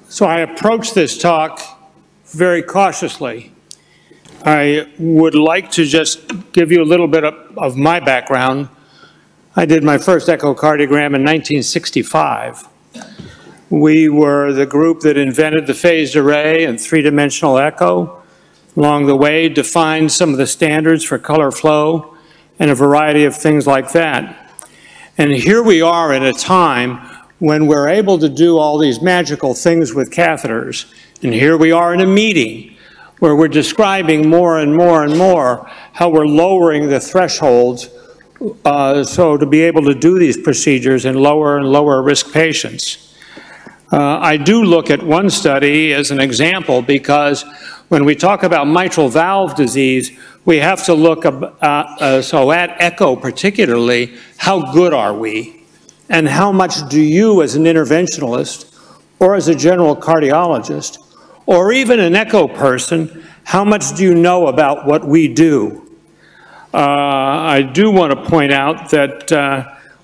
So I approach this talk very cautiously. I would like to just give you a little bit of my background. I did my first echocardiogram in 1965. We were the group that invented the phased array and three-dimensional echo. Along the way, defined some of the standards for color flow and a variety of things like that. And here we are at a time when we're able to do all these magical things with catheters. And here we are in a meeting where we're describing more and more and more how we're lowering the thresholds so to be able to do these procedures in lower and lower risk patients. I do look at one study as an example because when we talk about mitral valve disease, we have to look at echo particularly, how good are we? And how much do you as an interventionalist or as a general cardiologist or even an echo person, how much do you know about what we do? I do want to point out that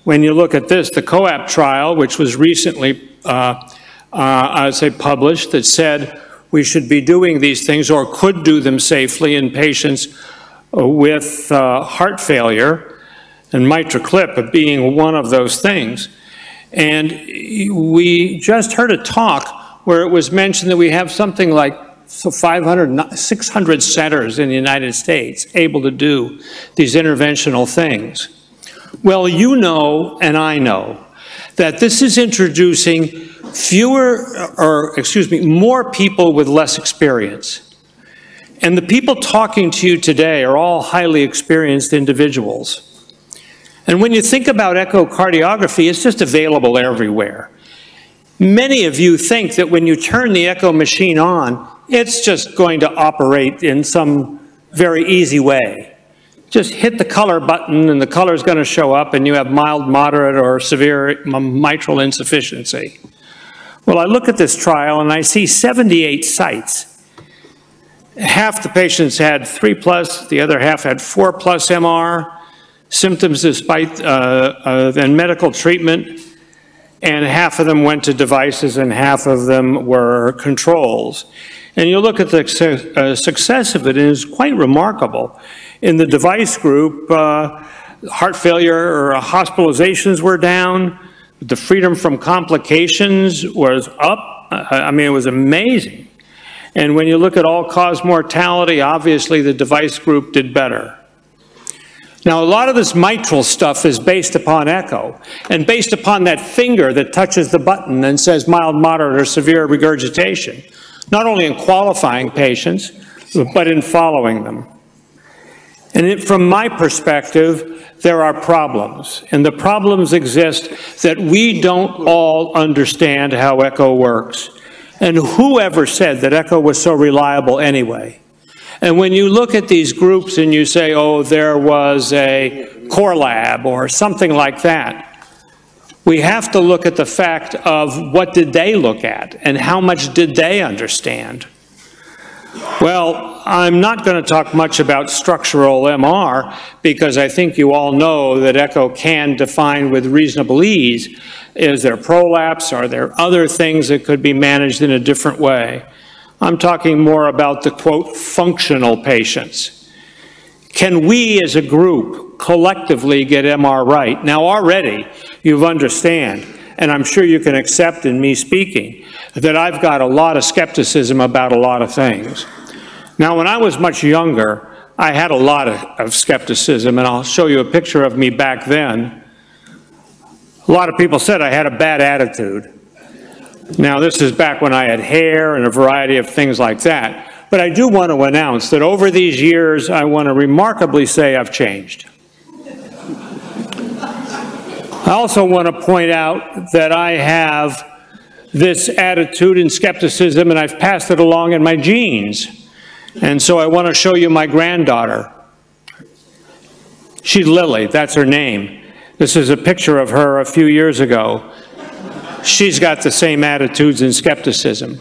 when you look at this, the COAPT trial, which was recently, I'd say published, that said we should be doing these things or could do them safely in patients with heart failure, and Mitra Clip being one of those things. And we just heard a talk where it was mentioned that we have something like 600 centers in the United States able to do these interventional things. Well, you know, and I know, that this is introducing more people with less experience. And the people talking to you today are all highly experienced individuals. And when you think about echocardiography, it's just available everywhere. Many of you think that when you turn the echo machine on, it's just going to operate in some very easy way. Just hit the color button and the color is going to show up and you have mild, moderate, or severe mitral insufficiency. Well, I look at this trial and I see 78 sites. Half the patients had 3+, the other half had 4+ MR, symptoms despite and medical treatment, and half of them went to devices and half of them were controls. And you look at the success of it, and it's quite remarkable. In the device group, heart failure or hospitalizations were down, the freedom from complications was up. I mean, it was amazing. And when you look at all-cause mortality, obviously the device group did better. Now, a lot of this mitral stuff is based upon echo and based upon that finger that touches the button and says mild, moderate, or severe regurgitation, not only in qualifying patients, but in following them. And from my perspective, there are problems. And the problems exist that we don't all understand how echo works. And whoever said that echo was so reliable anyway? And when you look at these groups and you say, oh, there was a core lab or something like that, we have to look at the fact of what did they look at and how much did they understand. Well, I'm not going to talk much about structural MR because I think you all know that echo can define with reasonable ease. Is there prolapse? Are there other things that could be managed in a different way? I'm talking more about the, quote, functional patients. Can we as a group collectively get MR right? Now already you understand, and I'm sure you can accept in me speaking, that I've got a lot of skepticism about a lot of things. Now when I was much younger, I had a lot of skepticism, and I'll show you a picture of me back then. A lot of people said I had a bad attitude. Now, this is back when I had hair and a variety of things like that. But I do want to announce that over these years, I want to remarkably say I've changed. I also want to point out that I have this attitude and skepticism, and I've passed it along in my genes. And so I want to show you my granddaughter. She's Lily, that's her name. This is a picture of her a few years ago. She's got the same attitudes and skepticism.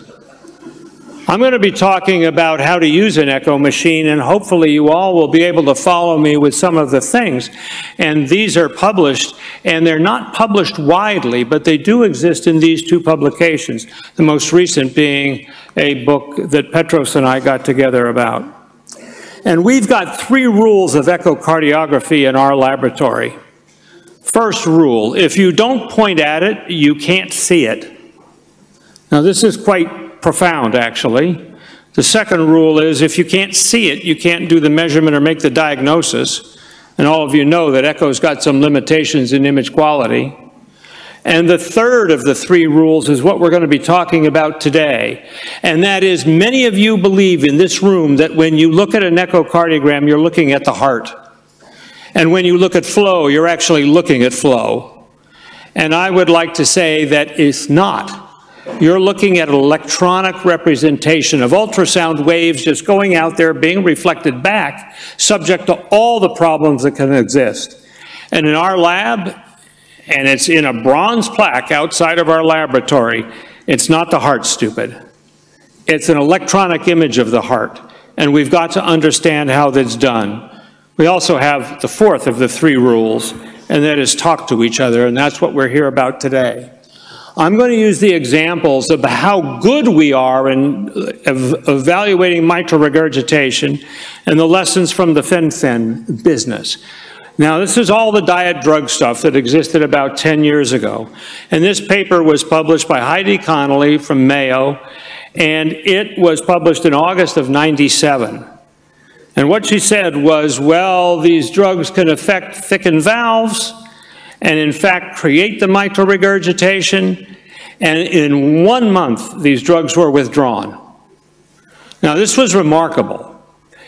I'm going to be talking about how to use an echo machine, and hopefully you all will be able to follow me with some of the things. And these are published, and they're not published widely, but they do exist in these two publications, the most recent being a book that Petros and I got together about. And we've got 3 rules of echocardiography in our laboratory. First rule, if you don't point at it, you can't see it. Now this is quite profound, actually. The second rule is if you can't see it, you can't do the measurement or make the diagnosis. And all of you know that echo's got some limitations in image quality. And the third of the 3 rules is what we're going to be talking about today. And that is, many of you believe in this room that when you look at an echocardiogram, you're looking at the heart. And when you look at flow, you're actually looking at flow. And I would like to say that it's not. You're looking at an electronic representation of ultrasound waves just going out there, being reflected back, subject to all the problems that can exist. And in our lab, and it's in a bronze plaque outside of our laboratory, it's not the heart, stupid. It's an electronic image of the heart, and we've got to understand how that's done. We also have the 4th of the 3 rules, and that is talk to each other, and that's what we're here about today. I'm going to use the examples of how good we are in evaluating mitral regurgitation and the lessons from the fen-phen business. Now, this is all the diet drug stuff that existed about 10 years ago. And this paper was published by Heidi Connolly from Mayo, and it was published in August of '97. And what she said was, well, these drugs can affect thickened valves, and in fact create the mitral regurgitation, and in 1 month these drugs were withdrawn. Now this was remarkable,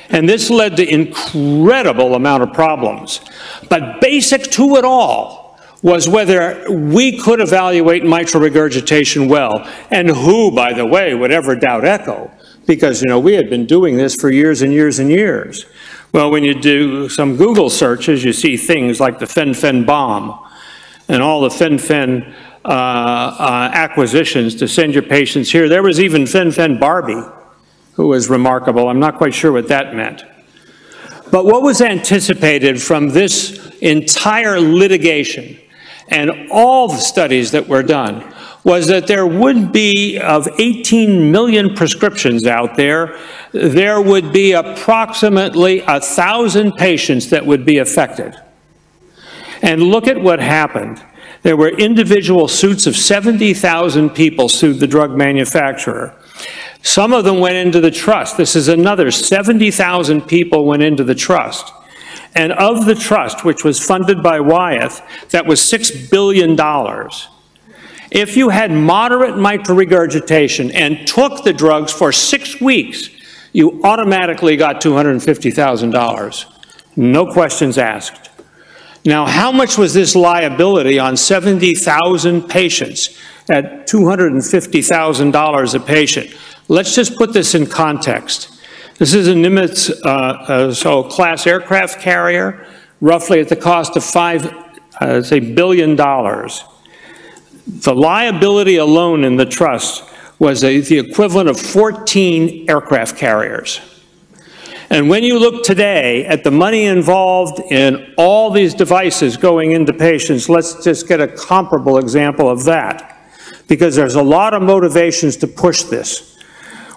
and this led to incredible amount of problems, but basic to it all was whether we could evaluate mitral regurgitation well, and who, by the way, would ever doubt echo, because we had been doing this for years and years and years. Well, when you do some Google searches, you see things like the fen-phen bomb and all the fen-phen acquisitions to send your patients here. There was even fen-phen Barbie, who was remarkable. I'm not quite sure what that meant. But what was anticipated from this entire litigation and all the studies that were done was that there would be, of 18 million prescriptions out there, there would be approximately 1,000 patients that would be affected. And look at what happened. There were individual suits of 70,000 people sued the drug manufacturer. Some of them went into the trust. This is another 70,000 people went into the trust. And of the trust, which was funded by Wyeth, that was $6 billion. If you had moderate mitral regurgitation and took the drugs for 6 weeks, you automatically got $250,000. No questions asked. Now, how much was this liability on 70,000 patients at $250,000 a patient? Let's just put this in context. This is a Nimitz Class aircraft carrier, roughly at the cost of $5 billion. The liability alone in the trust was the equivalent of 14 aircraft carriers. And when you look today at the money involved in all these devices going into patients, let's just get a comparable example of that, because there's a lot of motivations to push this.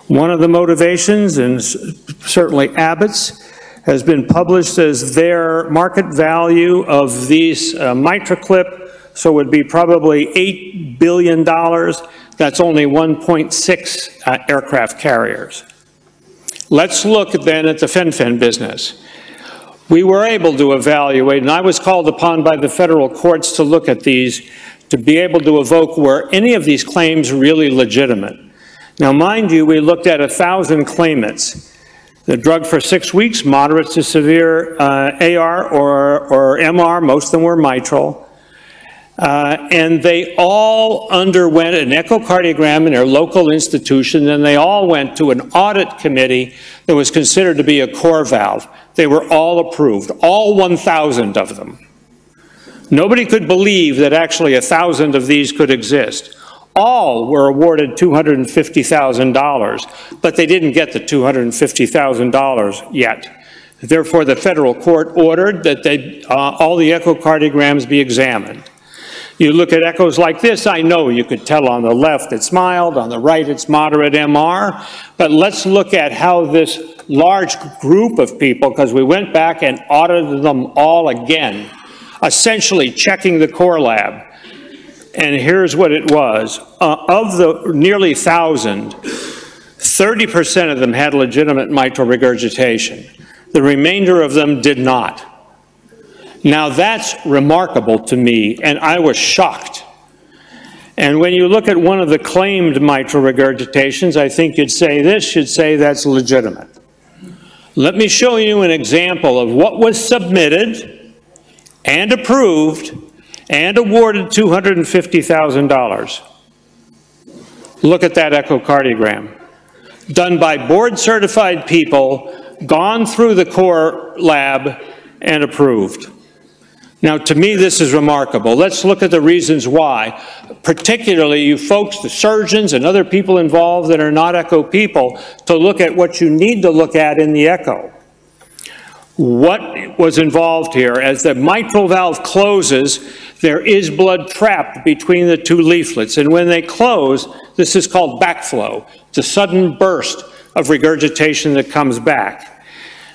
One of the motivations, and certainly Abbott's, has been published as their market value of these Mitraclip, so it would be probably $8 billion. That's only 1.6 aircraft carriers. Let's look then at the fen-phen business. We were able to evaluate, and I was called upon by the federal courts to look at these, to be able to evoke were any of these claims really legitimate. Now, mind you, we looked at 1,000 claimants. The drug for 6 weeks, moderate to severe AR or MR, most of them were mitral. And they all underwent an echocardiogram in their local institution, and they all went to an audit committee that was considered to be a core valve. They were all approved, all 1,000 of them. Nobody could believe that actually 1,000 of these could exist. All were awarded $250,000, but they didn't get the $250,000 yet. Therefore, the federal court ordered that all the echocardiograms be examined. You look at echoes like this, I know you could tell on the left it's mild, on the right it's moderate MR, but let's look at how this large group of people, because we went back and audited them all again, essentially checking the core lab. And here's what it was. Of the nearly 1,000, 30% of them had legitimate mitral regurgitation. The remainder of them did not. Now that's remarkable to me, and I was shocked. And when you look at one of the claimed mitral regurgitations, I think you'd say this, you'd say that's legitimate. Let me show you an example of what was submitted and approved and awarded $250,000. Look at that echocardiogram. Done by board-certified people, gone through the core lab, and approved. Now, to me, this is remarkable. Let's look at the reasons why. Particularly, you folks, the surgeons and other people involved that are not echo people, to look at what you need to look at in the echo. What was involved here? As the mitral valve closes, there is blood trapped between the two leaflets. And when they close, this is called backflow. It's a sudden burst of regurgitation that comes back.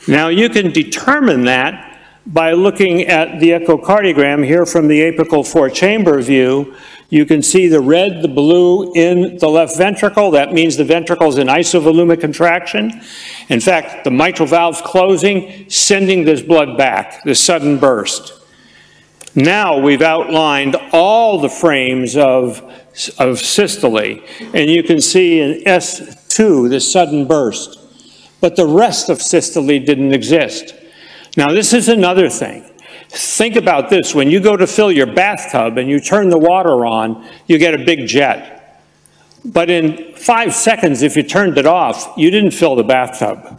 Now, you can determine that by looking at the echocardiogram here from the apical four-chamber view. You can see the red, the blue in the left ventricle. That means the ventricle is in isovolumic contraction. In fact, the mitral valve's closing, sending this blood back, this sudden burst. Now we've outlined all the frames of systole, and you can see in S2 this sudden burst. But the rest of systole didn't exist. Now this is another thing. Think about this. When you go to fill your bathtub and you turn the water on, you get a big jet. But in 5 seconds, if you turned it off, you didn't fill the bathtub.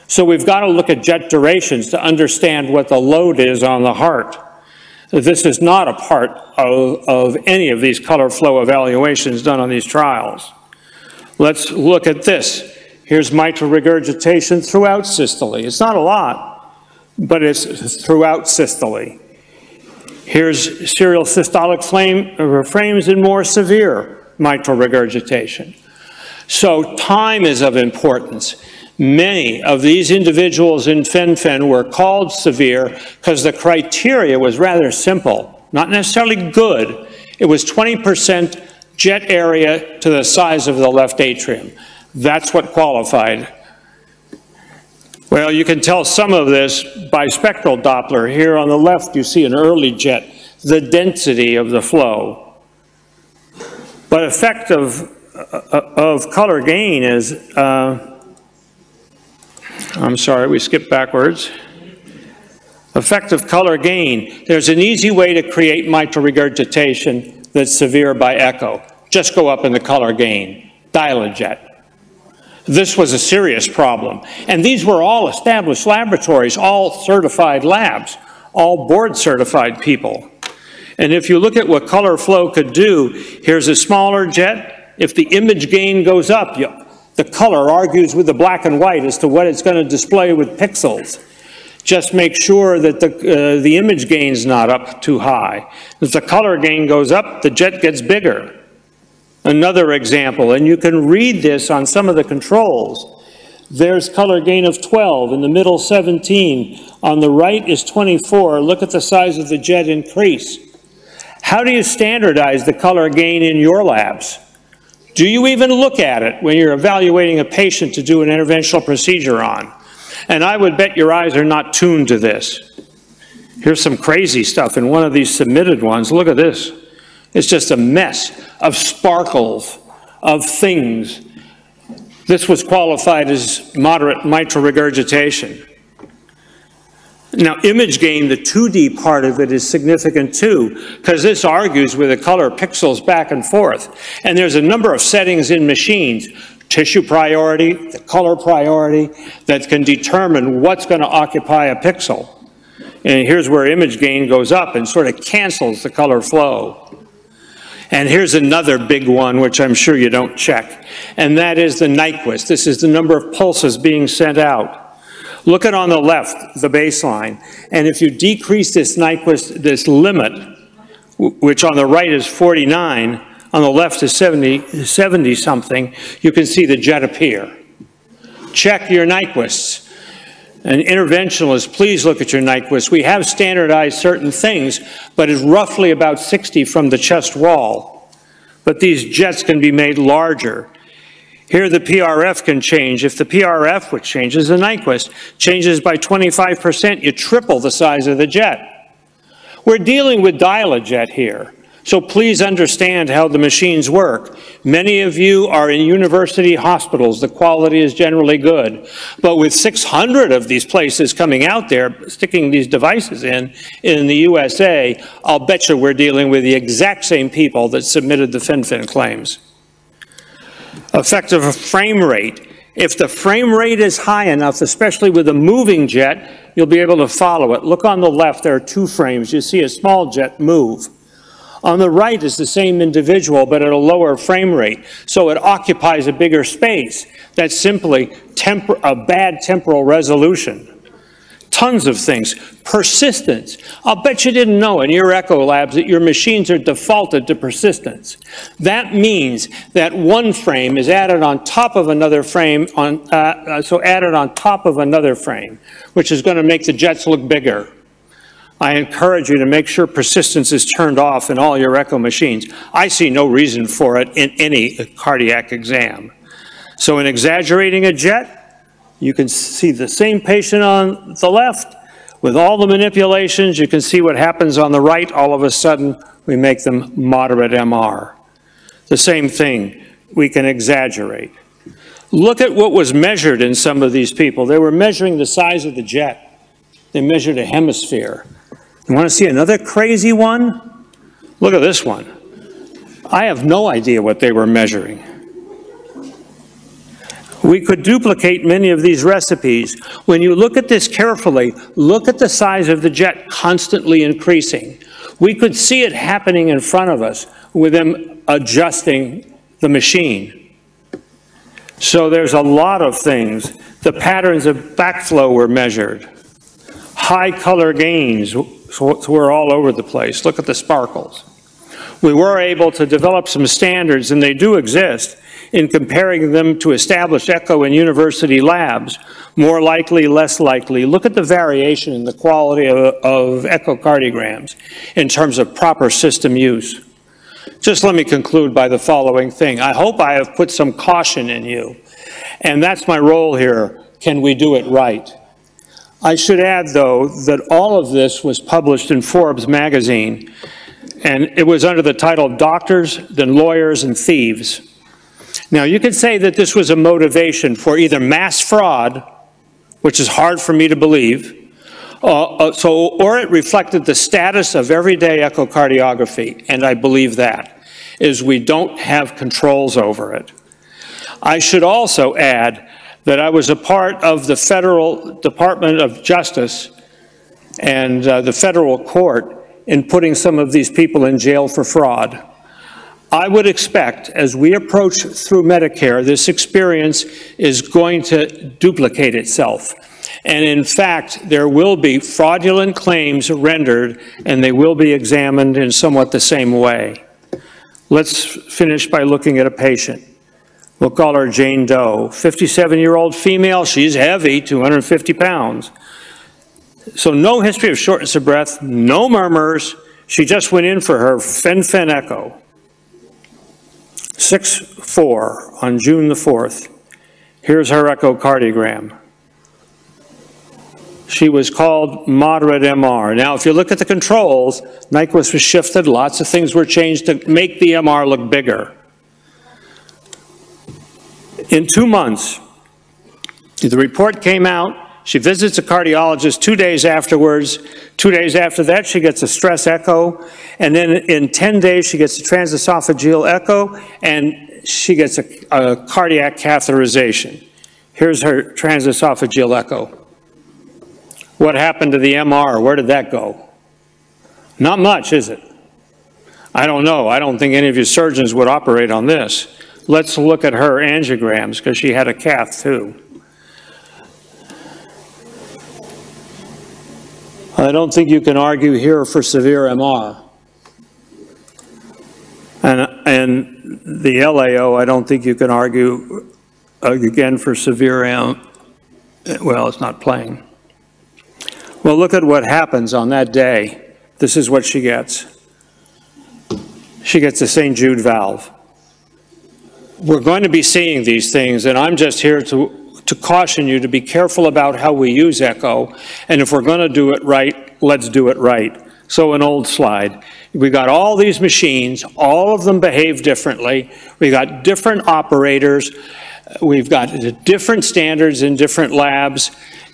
So we've got to look at jet durations to understand what the load is on the heart. This is not a part of any of these color flow evaluations done on these trials. Let's look at this. Here's mitral regurgitation throughout systole. It's not a lot, but it's throughout systole. Here's serial systolic frames in more severe mitral regurgitation. So time is of importance. Many of these individuals in FENFEN were called severe because the criteria was rather simple, not necessarily good. It was 20% jet area to the size of the left atrium. That's what qualified. Well, you can tell some of this by spectral Doppler. Here on the left, you see an early jet, the density of the flow. But effect of color gain is, I'm sorry, we skipped backwards. Effective color gain. There's an easy way to create mitral regurgitation that's severe by echo. Just go up in the color gain, Dialojet. This was a serious problem. And these were all established laboratories, all certified labs, all board certified people. And if you look at what color flow could do, here's a smaller jet. If the image gain goes up, the color argues with the black and white as to what it's going to display with pixels. Just make sure that the image gain's not up too high. If the color gain goes up, the jet gets bigger. Another example, and you can read this on some of the controls. There's color gain of 12, in the middle 17. On the right is 24. Look at the size of the jet increase. How do you standardize the color gain in your labs? Do you even look at it when you're evaluating a patient to do an interventional procedure on? And I would bet your eyes are not tuned to this. Here's some crazy stuff in one of these submitted ones. Look at this. It's just a mess of sparkles, of things. This was qualified as moderate mitral regurgitation. Now, image gain, the 2D part of it is significant too, because this argues with the color pixels back and forth. And there's a number of settings in machines, tissue priority, the color priority, that can determine what's going to occupy a pixel. And here's where image gain goes up and sort of cancels the color flow. And here's another big one, which I'm sure you don't check, and that is the Nyquist. This is the number of pulses being sent out. Look at on the left, the baseline, and if you decrease this Nyquist, this limit, which on the right is 49, on the left is 70 something, you can see the jet appear. Check your Nyquists. And interventionalists, please look at your Nyquist. We have standardized certain things, but it's roughly about 60 from the chest wall. But these jets can be made larger. Here the PRF can change. If the PRF, which changes the Nyquist, changes by 25%, you triple the size of the jet. We're dealing with dial-a-jet here. So please understand how the machines work. Many of you are in university hospitals. The quality is generally good. But with 600 of these places coming out there, sticking these devices in the USA, I'll bet you we're dealing with the exact same people that submitted the FinFin claims. Effective frame rate. If the frame rate is high enough, especially with a moving jet, you'll be able to follow it. Look on the left, there are two frames. You see a small jet move. On the right is the same individual, but at a lower frame rate, so it occupies a bigger space. That's simply a bad temporal resolution. Tons of things. Persistence. I'll bet you didn't know in your echo labs that your machines are defaulted to persistence. That means that one frame is added on top of another frame, added on top of another frame, which is going to make the jets look bigger. I encourage you to make sure persistence is turned off in all your echo machines. I see no reason for it in any cardiac exam. So in exaggerating a jet, you can see the same patient on the left with all the manipulations. You can see what happens on the right. All of a sudden, we make them moderate MR. The same thing, we can exaggerate. Look at what was measured in some of these people. They were measuring the size of the jet. They measured a hemisphere. You want to see another crazy one? Look at this one. I have no idea what they were measuring. We could duplicate many of these recipes. When you look at this carefully, look at the size of the jet constantly increasing. We could see it happening in front of us with them adjusting the machine. So there's a lot of things. The patterns of backflow were measured. High color gains were all over the place. Look at the sparkles. We were able to develop some standards, and they do exist, in comparing them to established echo in university labs. More likely, less likely. Look at the variation in the quality of echocardiograms in terms of proper system use. Just let me conclude by the following thing. I hope I have put some caution in you, and that's my role here. Can we do it right? I should add, though, that all of this was published in Forbes magazine, and it was under the title Doctors, then Lawyers, and Thieves. Now, you could say that this was a motivation for either mass fraud, which is hard for me to believe, or it reflected the status of everyday echocardiography, and I believe that, is we don't have controls over it. I should also add that I was a part of the Federal Department of Justice and the federal court in putting some of these people in jail for fraud. I would expect, as we approach through Medicare, this experience is going to duplicate itself. And in fact, there will be fraudulent claims rendered, and they will be examined in somewhat the same way. Let's finish by looking at a patient. We'll call her Jane Doe, 57-year-old female. She's heavy, 250 pounds. So no history of shortness of breath, no murmurs. She just went in for her fen-fen echo. 6-4 on June the 4th. Here's her echocardiogram. She was called moderate MR. Now, if you look at the controls, Nyquist was shifted. Lots of things were changed to make the MR look bigger. In 2 months, the report came out. She visits a cardiologist 2 days afterwards. 2 days after that, she gets a stress echo. And then in 10 days, she gets a transesophageal echo, and she gets a cardiac catheterization. Here's her transesophageal echo. What happened to the MR? Where did that go? Not much, is it? I don't know. I don't think any of you surgeons would operate on this. Let's look at her angiograms, because she had a cath too. I don't think you can argue here for severe MR. And the LAO, I don't think you can argue again for severe well, it's not playing. Well, look at what happens on that day. This is what she gets. She gets a St. Jude valve. We're going to be seeing these things, and I'm just here to caution you to be careful about how we use echo, and if we're going to do it right, let's do it right. So an old slide. We got all these machines, all of them behave differently. We got different operators. We've got different standards in different labs,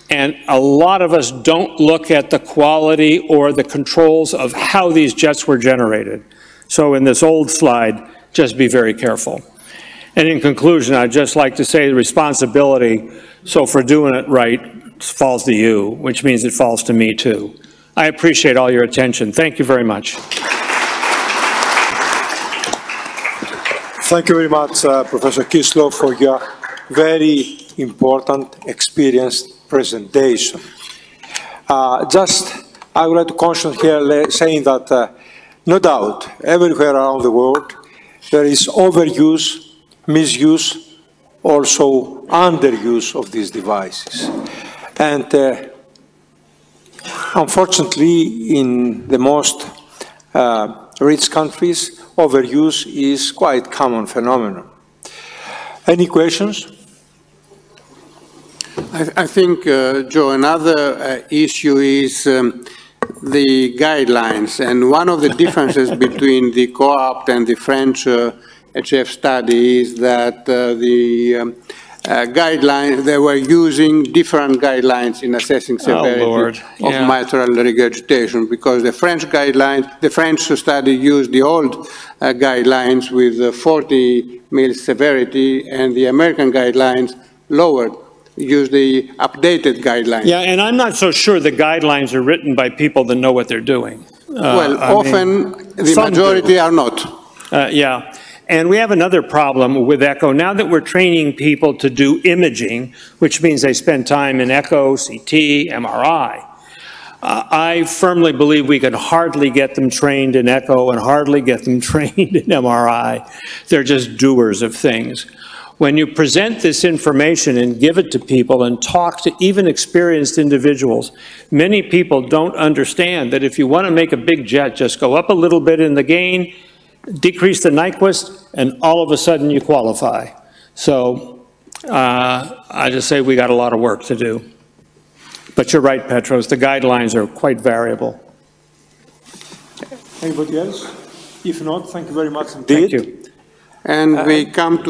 and a lot of us don't look at the quality or the controls of how these jets were generated. So in this old slide, just be very careful. And in conclusion, I'd just like to say the responsibility, so for doing it right, falls to you, which means it falls to me too. I appreciate all your attention. Thank you very much. Thank you very much, Professor Kisslo, for your very important, experienced presentation. I would like to caution here saying that no doubt, everywhere around the world, there is overuse, misuse, also underuse of these devices. And unfortunately, in the most rich countries, overuse is quite a common phenomenon. Any questions? I think, Joe, another issue is the guidelines. And one of the differences between the COAPT and the French HF study is that the guidelines, they were using different guidelines in assessing severity of mitral regurgitation, because the French guidelines, the French study used the old guidelines with 40 mils severity, and the American guidelines lowered, used the updated guidelines. Yeah, and I'm not so sure the guidelines are written by people that know what they're doing. Well, often the majority are not. Yeah. And we have another problem with echo. Now that we're training people to do imaging, which means they spend time in echo, CT, MRI, I firmly believe we can hardly get them trained in echo and hardly get them trained in MRI. They're just doers of things. When you present this information and give it to people and talk to even experienced individuals, many people don't understand that if you want to make a big jet, just go up a little bit in the gain, decrease the Nyquist, and all of a sudden you qualify. So I just say we got a lot of work to do. But you're right, Petros, the guidelines are quite variable. Anybody else? If not, thank you very much indeed. Thank you. And we come to